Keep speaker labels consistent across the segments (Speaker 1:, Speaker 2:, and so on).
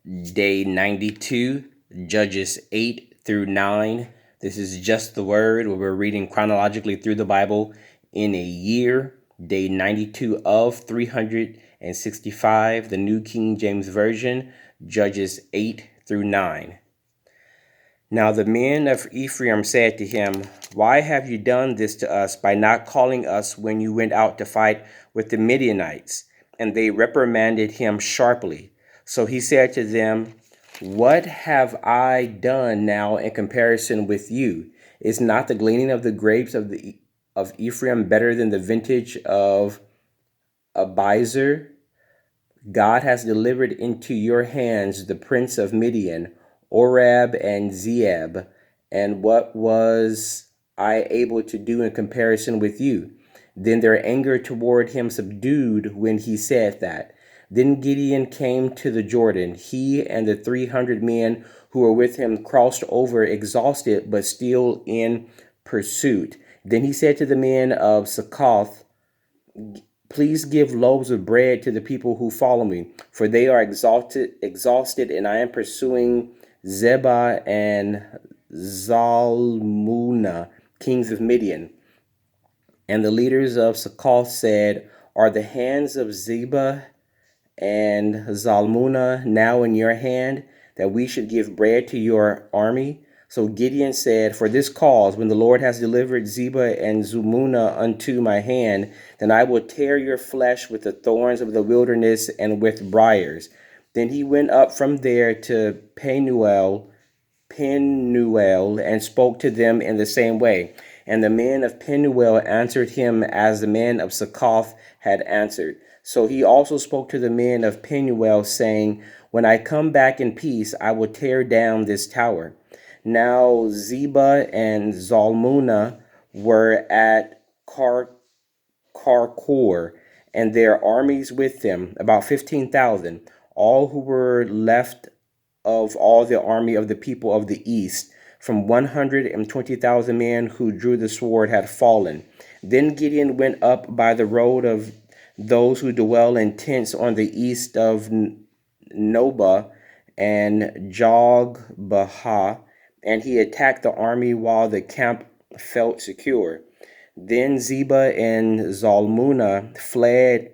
Speaker 1: Day 92, Judges 8 through 9. This is just the word where we're reading chronologically through the Bible in a year. Day 92 of 365, the New King James Version, Judges 8 through 9. Now the men of Ephraim said to him, "Why have you done this to us by not calling us when you went out to fight with the Midianites?" And they reprimanded him sharply. So he said to them, "What have I done now in comparison with you? Is not the gleaning of the grapes of Ephraim better than the vintage of Abiezer? God has delivered into your hands the prince of Midian, Oreb and Zeeb. And what was I able to do in comparison with you?" Then their anger toward him subdued when he said that. Then Gideon came to the Jordan. He and the 300 men who were with him crossed over, exhausted but still in pursuit. Then he said to the men of Succoth, "Please give loaves of bread to the people who follow me, for they are exhausted, and I am pursuing Zebah and Zalmunna, kings of Midian." And the leaders of Succoth said, "Are the hands of Zebah and Zalmunna now in your hand, that we should give bread to your army?" So Gideon said, "For this cause, when the Lord has delivered Zebah and Zalmunna unto my hand, then I will tear your flesh with the thorns of the wilderness and with briars." Then he went up from there to Penuel, and spoke to them in the same way. And the men of Penuel answered him as the men of Succoth had answered. So he also spoke to the men of Penuel, saying, "When I come back in peace, I will tear down this tower." Now Zebah and Zalmunna were at Karkor, and their armies with them, about 15,000, all who were left of all the army of the people of the east. From 120,000 men who drew the sword had fallen. Then Gideon went up by the road of those who dwell in tents on the east of Nobah and Jogbehah, and he attacked the army while the camp felt secure. Then Zebah and Zalmunna fled.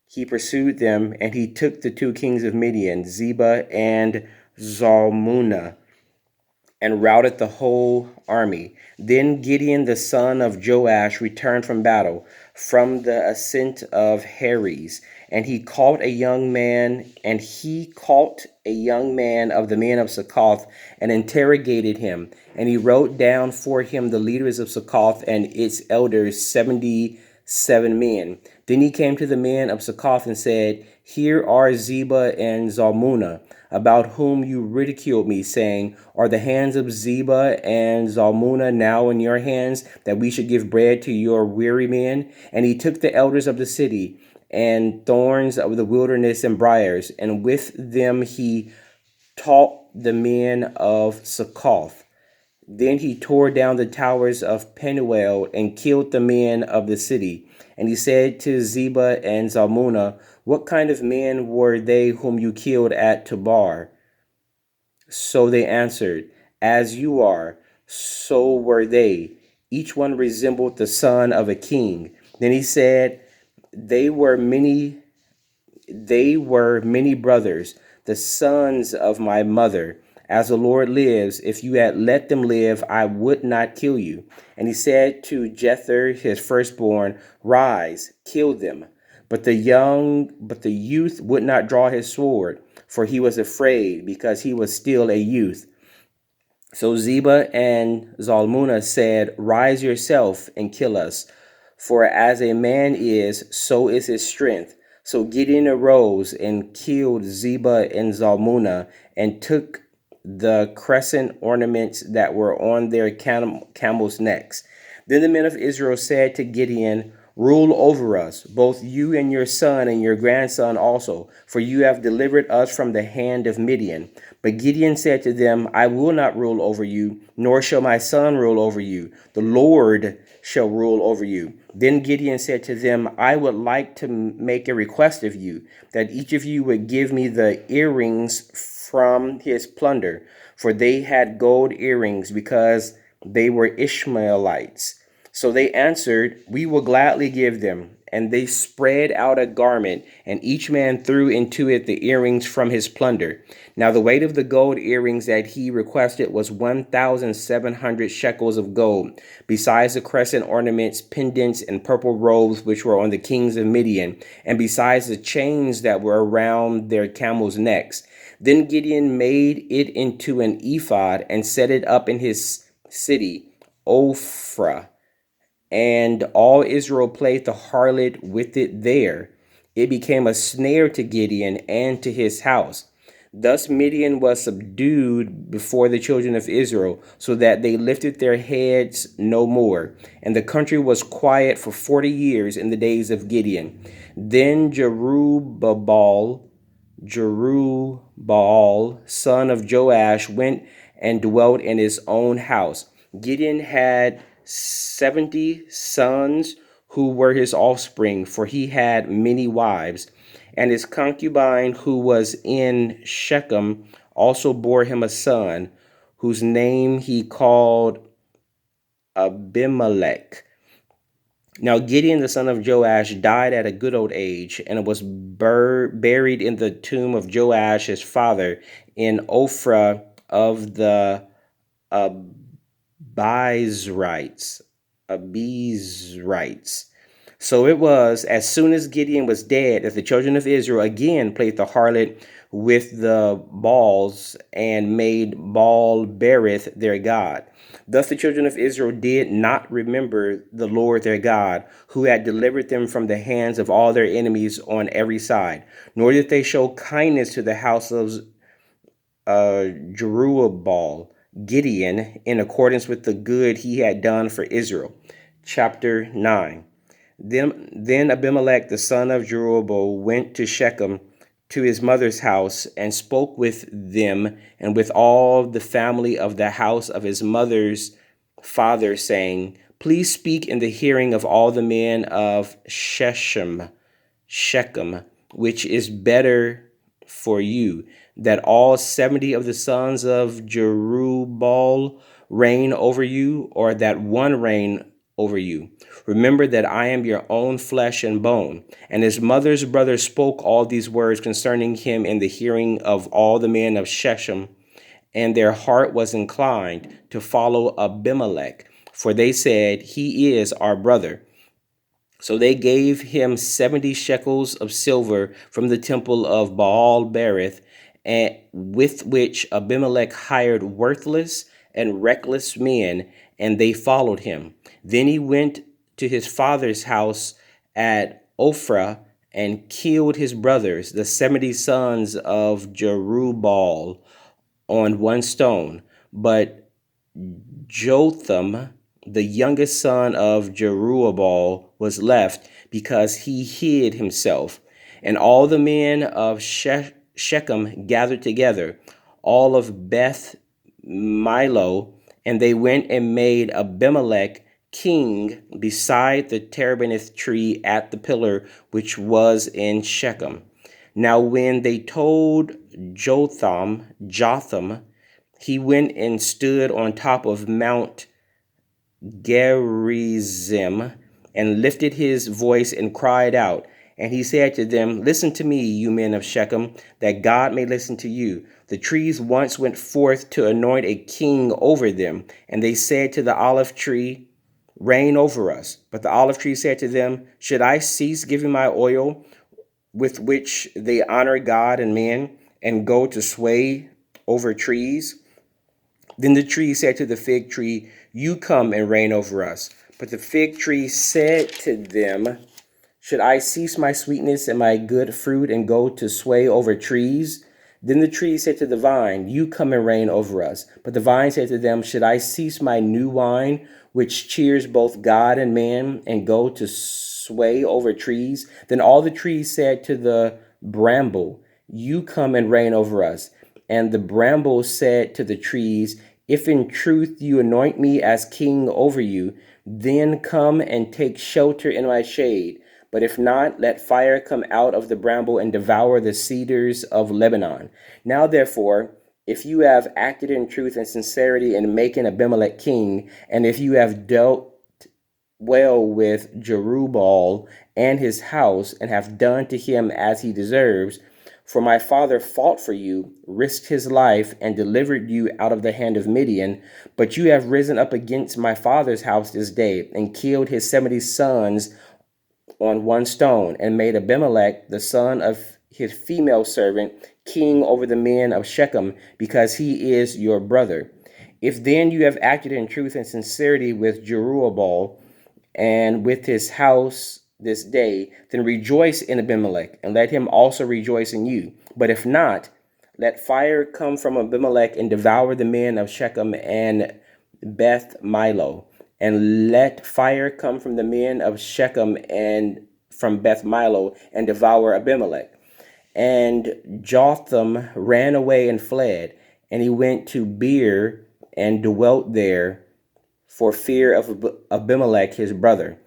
Speaker 1: He pursued them, and he took the two kings of Midian, Zebah and Zalmunna, and routed the whole army. Then Gideon the son of Joash returned from battle, from the ascent of Heres, and he caught a young man of the men of Succoth, and interrogated him. And he wrote down for him the leaders of Succoth and its elders, 77 men. Then he came to the men of Succoth and said, "Here are Zebah and Zalmunna, about whom you ridiculed me, saying, 'Are the hands of Zebah and Zalmunna now in your hands, that we should give bread to your weary men?' And he took the elders of the city, and thorns of the wilderness and briars, and with them he taught the men of Succoth. Then he tore down the towers of Penuel and killed the men of the city. And he said to Zebah and Zalmunna, 'What kind of men were they whom you killed at Tabar?' So they answered, 'As you are, so were they. Each one resembled the son of a king.' Then he said, They were many brothers, the sons of my mother. As the Lord lives, if you had let them live, I would not kill you." And he said to Jether, his firstborn, "Rise, kill them." But the youth would not draw his sword, for he was afraid, because he was still a youth. So Zebah and Zalmunna said, "Rise yourself and kill us, for as a man is, so is his strength." So Gideon arose and killed Zebah and Zalmunna, and took the crescent ornaments that were on their camels' necks. Then the men of Israel said to Gideon, "Rule over us, both you and your son and your grandson also, for you have delivered us from the hand of Midian." But Gideon said to them, "I will not rule over you, nor shall my son rule over you. The Lord shall rule over you." Then Gideon said to them, "I would like to make a request of you, that each of you would give me the earrings from his plunder, for they had gold earrings, because they were Ishmaelites. So they answered, we will gladly give them. And they spread out a garment, and each man threw into it the earrings from his plunder. Now the weight of the gold earrings that he requested was 1,700 shekels of gold, besides the crescent ornaments, pendants, and purple robes which were on the kings of Midian, and besides the chains that were around their camels' necks. Then Gideon made it into an ephod and set it up in his city, Ophrah, and all Israel played the harlot with it there. It became a snare to Gideon and to his house. Thus Midian was subdued before the children of Israel, so that they lifted their heads no more. And the country was quiet for 40 years in the days of Gideon. Then Jerubbaal, son of Joash, went and dwelt in his own house. Gideon had 70 sons who were his offspring, for he had many wives. And his concubine, who was in Shechem, also bore him a son, whose name he called Abimelech. Now Gideon the son of Joash died at a good old age, and was buried in the tomb of Joash his father in Ophrah of the Abizrites. So it was, as soon as Gideon was dead, that the children of Israel again played the harlot with the Baals, and made Baal Berith their god. Thus the children of Israel did not remember the Lord their God, who had delivered them from the hands of all their enemies on every side. Nor did they show kindness to the house of Jerubbaal, Gideon, in accordance with the good he had done for Israel. Chapter 9. Then Abimelech the son of Jerubbaal went to Shechem, to his mother's house, and spoke with them and with all the family of the house of his mother's father, saying, please speak in the hearing of all the men of Shechem, which is better for you, that all 70 of the sons of Jerubbaal reign over you, or that one reign over you. Remember that I am your own flesh and bone. And his mother's brother spoke all these words concerning him in the hearing of all the men of Shechem, and their heart was inclined to follow Abimelech, for they said, he is our brother. So they gave him 70 shekels of silver from the temple of Baal Berith, and with which Abimelech hired worthless and reckless men, and they followed him. Then he went to his father's house at Ophrah and killed his brothers, the 70 sons of Jerubbaal, on one stone. But Jotham, the youngest son of Jerubbaal, was left, because he hid himself. And all the men of Shechem gathered together, all of Beth Milo, and they went and made Abimelech king beside the terebinth tree at the pillar which was in Shechem. Now when they told Jotham, he went and stood on top of Mount Gerizim, and lifted his voice and cried out. And he said to them, listen to me, you men of Shechem, that God may listen to you. The trees once went forth to anoint a king over them, and they said to the olive tree, reign over us. But the olive tree said to them, should I cease giving my oil, with which they honor God and men, and go to sway over trees? Then the tree said to the fig tree, you come and reign over us. But the fig tree said to them, should I cease my sweetness and my good fruit, and go to sway over trees? Then the tree said to the vine, you come and reign over us. But the vine said to them, should I cease my new wine, which cheers both God and man, and go to sway over trees? Then all the trees said to the bramble, you come and reign over us. And the bramble said to the trees, if in truth you anoint me as king over you, then come and take shelter in my shade. But if not, let fire come out of the bramble and devour the cedars of Lebanon. Now, therefore, if you have acted in truth and sincerity in making Abimelech king, and if you have dealt well with Jerubbaal and his house, and have done to him as he deserves, for my father fought for you, risked his life, and delivered you out of the hand of Midian. But you have risen up against my father's house this day, and killed his 70 sons on one stone, and made Abimelech, the son of his female servant, king over the men of Shechem, because he is your brother. If then you have acted in truth and sincerity with Jerubbaal and with his house this day, then rejoice in Abimelech, and let him also rejoice in you. But if not, let fire come from Abimelech and devour the men of Shechem and Beth Milo. And let fire come from the men of Shechem and from Beth Milo and devour Abimelech. And Jotham ran away and fled, and he went to Beer and dwelt there for fear of Abimelech his brother.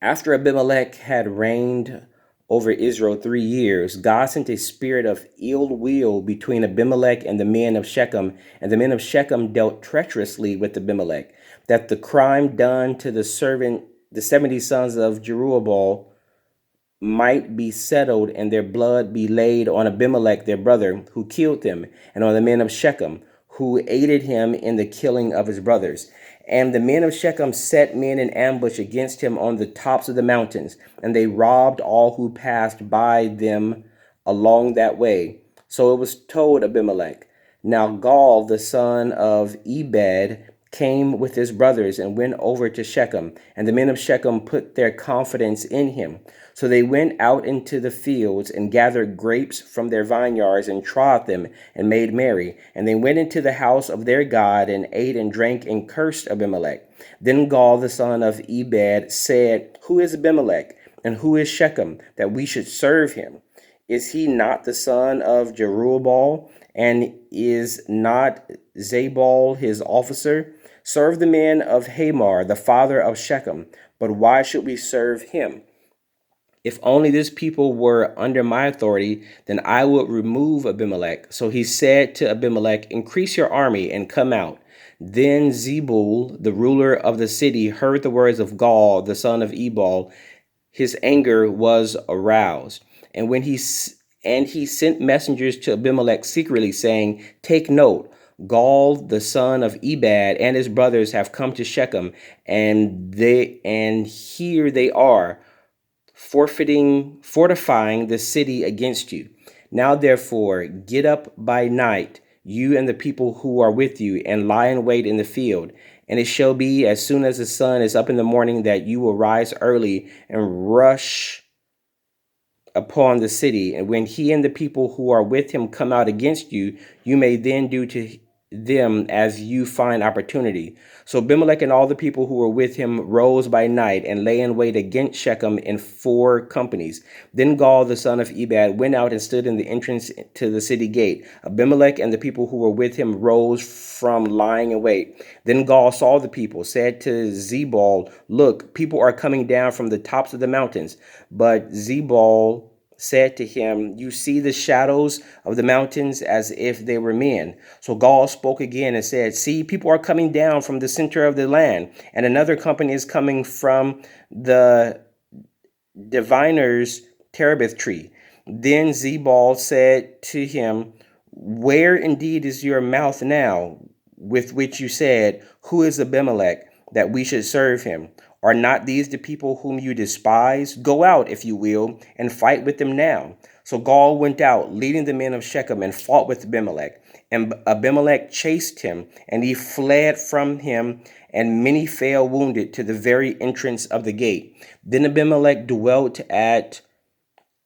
Speaker 1: After Abimelech had reigned over Israel 3 years, God sent a spirit of ill will between Abimelech and the men of Shechem, and the men of Shechem dealt treacherously with Abimelech, that the crime done to the 70 sons of Jerubbaal might be settled, and their blood be laid on Abimelech their brother, who killed them, and on the men of Shechem, who aided him in the killing of his brothers. And the men of Shechem set men in ambush against him on the tops of the mountains, and they robbed all who passed by them along that way. So it was told Abimelech. Now Gaal, the son of Ebed, came with his brothers and went over to Shechem, and the men of Shechem put their confidence in him. So they went out into the fields and gathered grapes from their vineyards and trod them and made merry. And they went into the house of their God and ate and drank and cursed Abimelech. Then Gaal, the son of Ebed, said, Who is Abimelech, and who is Shechem, that we should serve him? Is he not the son of Jerubbaal, and is not Zabal his officer? Serve the men of Hamor, the father of Shechem. But why should we serve him? If only this people were under my authority, then I would remove Abimelech. So he said to Abimelech, Increase your army and come out. Then Zebul, the ruler of the city, heard the words of Gaal, the son of Ebal. His anger was aroused. And he sent messengers to Abimelech secretly, saying, Take note, Gaal, the son of Ebed, and his brothers have come to Shechem, and here they are, fortifying the city against you. Now therefore get up by night, you and the people who are with you, and lie in wait in the field. And it shall be, as soon as the sun is up in the morning, that you will rise early and rush upon the city. And when he and the people who are with him come out against you, you may then do to them as you find opportunity. So Abimelech and all the people who were with him rose by night and lay in wait against Shechem in 4 companies. Then Gaal, the son of Ebed, went out and stood in the entrance to the city gate. Abimelech and the people who were with him rose from lying in wait. Then Gaal saw the people, said to Zebul, Look, people are coming down from the tops of the mountains. But Zebul said to him, You see the shadows of the mountains as if they were men. So Gaal spoke again and said, See, people are coming down from the center of the land, and another company is coming from the diviner's terebinth tree. Then Zebul said to him, Where indeed is your mouth now, with which you said, Who is Abimelech, that we should serve him? Are not these the people whom you despise? Go out, if you will, and fight with them now. So Gaal went out, leading the men of Shechem, and fought with Abimelech. And Abimelech chased him, and he fled from him, and many fell wounded to the very entrance of the gate. Then Abimelech dwelt at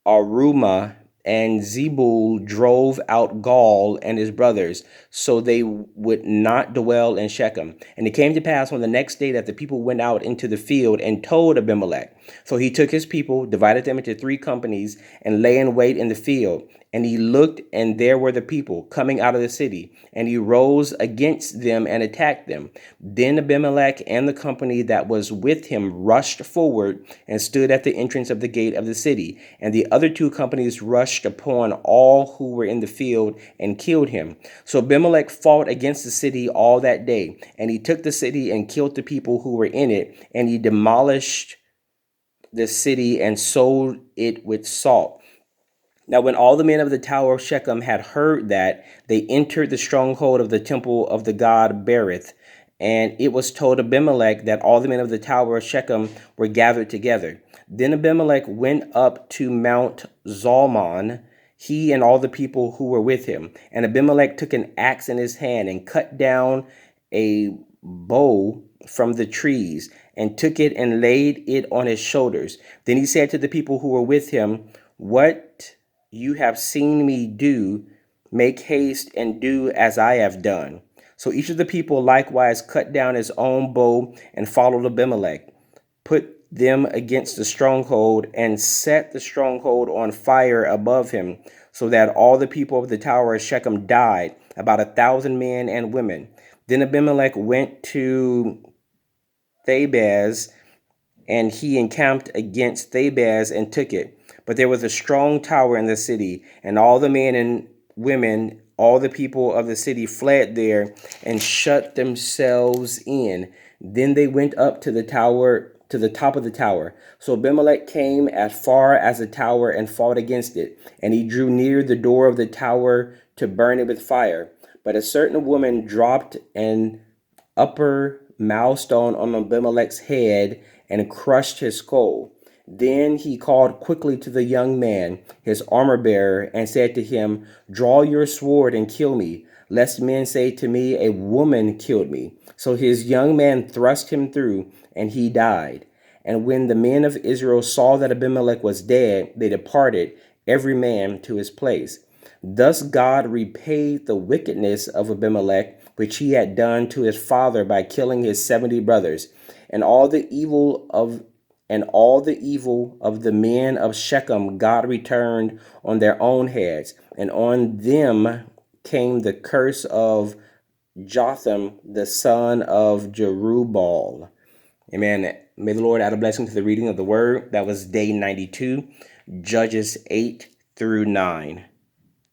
Speaker 1: Arumah, and Zebul drove out Gaal and his brothers, so they would not dwell in Shechem. And it came to pass on the next day that the people went out into the field and told Abimelech. So he took his people, divided them into 3 companies, and lay in wait in the field. And he looked, and there were the people coming out of the city, and he rose against them and attacked them. Then Abimelech and the company that was with him rushed forward and stood at the entrance of the gate of the city. And the other two companies rushed upon all who were in the field and killed him. So Abimelech fought against the city all that day, and he took the city and killed the people who were in it, and he demolished the city and sold it with salt. Now, when all the men of the tower of Shechem had heard that, they entered the stronghold of the temple of the god Berith. And it was told Abimelech that all the men of the tower of Shechem were gathered together. Then Abimelech went up to Mount Zalmon, he and all the people who were with him. And Abimelech took an axe in his hand and cut down a bow from the trees and took it and laid it on his shoulders. Then he said to the people who were with him, "What you have seen me do, make haste and do as I have done." So each of the people likewise cut down his own bow and followed Abimelech, put them against the stronghold, and set the stronghold on fire above him, so that all the people of the tower of Shechem died, about 1,000 men and women. Then Abimelech went to Thebez, and he encamped against Thebez and took it. But there was a strong tower in the city, and all the men and women, all the people of the city fled there and shut themselves in. Then they went up to the tower, to the top of the tower. So Abimelech came as far as the tower and fought against it, and he drew near the door of the tower to burn it with fire. But a certain woman dropped an upper milestone on Abimelech's head and crushed his skull. Then he called quickly to the young man, his armor bearer, and said to him, "Draw your sword and kill me, lest men say to me, 'A woman killed me.'" So his young man thrust him through, and he died. And when the men of Israel saw that Abimelech was dead, they departed, every man to his place. Thus God repaid the wickedness of Abimelech, which he had done to his father by killing his 70 brothers, and all the evil of the men of Shechem God returned on their own heads, and on them came the curse of Jotham, the son of Jerubbaal. Amen. May the Lord add a blessing to the reading of the word. That was day 92, Judges 8 through 9.